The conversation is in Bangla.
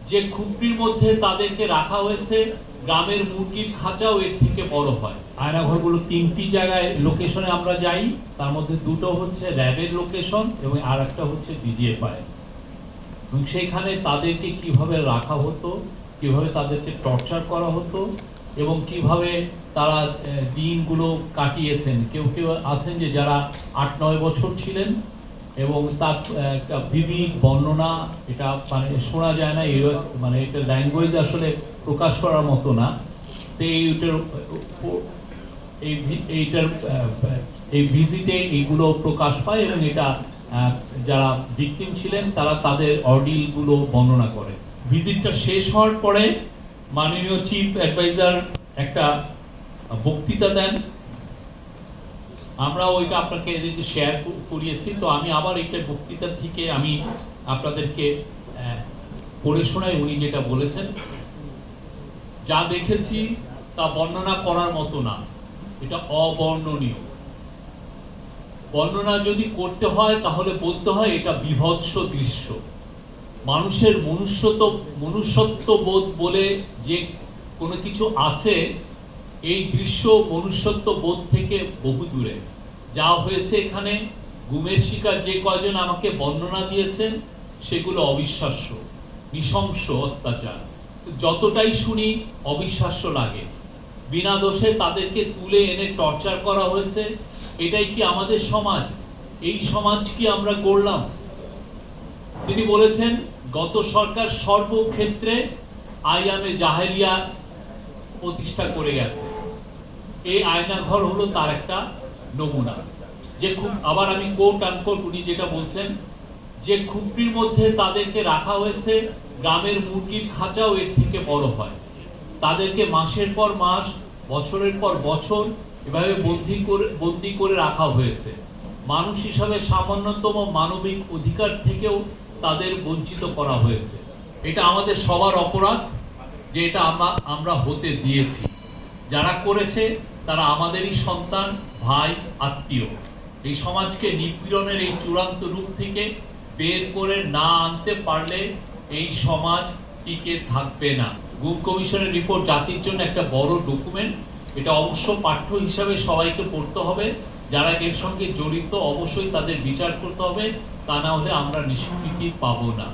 যে খুপড়ির মধ্যে তাদেরকে রাখা হয়েছে গ্রামের মুরগির খাঁচাও এর থেকে বড় হয়। আয়নাঘরগুলো 3টি জায়গায় লোকেশনে আমরা যাই, তার মধ্যে দুটো হচ্ছে র্যাবের লোকেশন এবং আর একটা হচ্ছে ডিজিএফআই। এবং সেইখানে তাদেরকে কিভাবে রাখা হতো, কিভাবে তাদেরকে টর্চার করা হতো এবং কিভাবে তারা দিনগুলো কাটিয়েছেন। কেউ কেউ আছেন যে যারা 8-9 বছর ছিলেন এবং তার একটা বিবিধ বর্ণনা, এটা মানে শোনা যায় না, মানে এটা ল্যাঙ্গুয়েজ আসলে প্রকাশ করার মতো না। তো এই ভিজিটে এইগুলো প্রকাশ পায় এবং এটা যারা ভিকটিম ছিলেন তারা তাদের অর্ডিলগুলো বর্ণনা করে। ভিজিটটা শেষ হওয়ার পরে মাননীয় চিফ অ্যাডভাইজার একটা বক্তৃতা দেন। আমরা ওইটা আপনাকে এদিকে শেয়ার করিয়েছি। তো আমি আবার এইটা বক্তৃতা থেকে আমি আপনাদেরকে পড়ে শোনাই। উনি যেটা বলেছেন, যা দেখেছি তা বর্ণনা করার মতো না, এটা অবর্ণনীয়। বর্ণনা যদি করতে হয় তাহলে বলতে হয় এটা বিভৎস দৃশ্য। মানুষের মনুষ্যত্ব বোধ বলে যে কোনো কিছু আছে, এই দৃশ্য মনুষ্যত্ব বোধ থেকে বহু দূরে। যা হয়েছে এখানে, গুমের শিকার যে কয়জন আমাকে বর্ণনা দিয়েছেন সেগুলো অবিশ্বাস্য, নৃশংস অত্যাচার। যতটাই শুনি অবিশ্বাস্য লাগে। বিনা দোষে তাদেরকে তুলে এনে টর্চার করা হয়েছে। এটাই কি আমাদের সমাজ? এই সমাজ কি আমরা গড়লাম? তিনি বলেছেন গত সরকার সর্বক্ষেত্রে আইয়ামে জাহেলিয়া প্রতিষ্ঠা করে গেছে। এই আয়নাঘর হলো তার একটা নমুনা। যে আবার আমি কোট আনকোট উনি যেটা বলছেন, যে খুপড়ির মধ্যে তাদেরকে রাখা হয়েছে গ্রামের মুরগির খাঁচাও এর থেকে বড় হয়। তাদেরকে মাসের পর মাস, বছরের পর বছর এভাবে বন্দি করে রাখা হয়েছে। মানুষ হিসাবে সামান্যতম মানবিক অধিকার থেকেও তাদের বঞ্চিত করা হয়েছে। এটা আমাদের সবার অপরাধ যে এটা আমরা হতে দিয়েছি। যারা করেছে তারা আমাদেরই সন্তান, ভাই, আত্মীয়। এই সমাজকে নিপীড়নের এই চূড়ান্ত রূপ থেকে বের করে না আনতে পারলে এই সমাজ টিকে থাকবে না। গুম কমিশনের রিপোর্ট জাতির জন্য একটা বড় ডকুমেন্ট। এটা অবশ্য পাঠ্য হিসাবে সবাইকে পড়তে হবে। যারা এর সঙ্গে জড়িত অবশ্যই তাদের বিচার করতে হবে, তা না হলে আমরা নিষ্কৃতি পাবো না।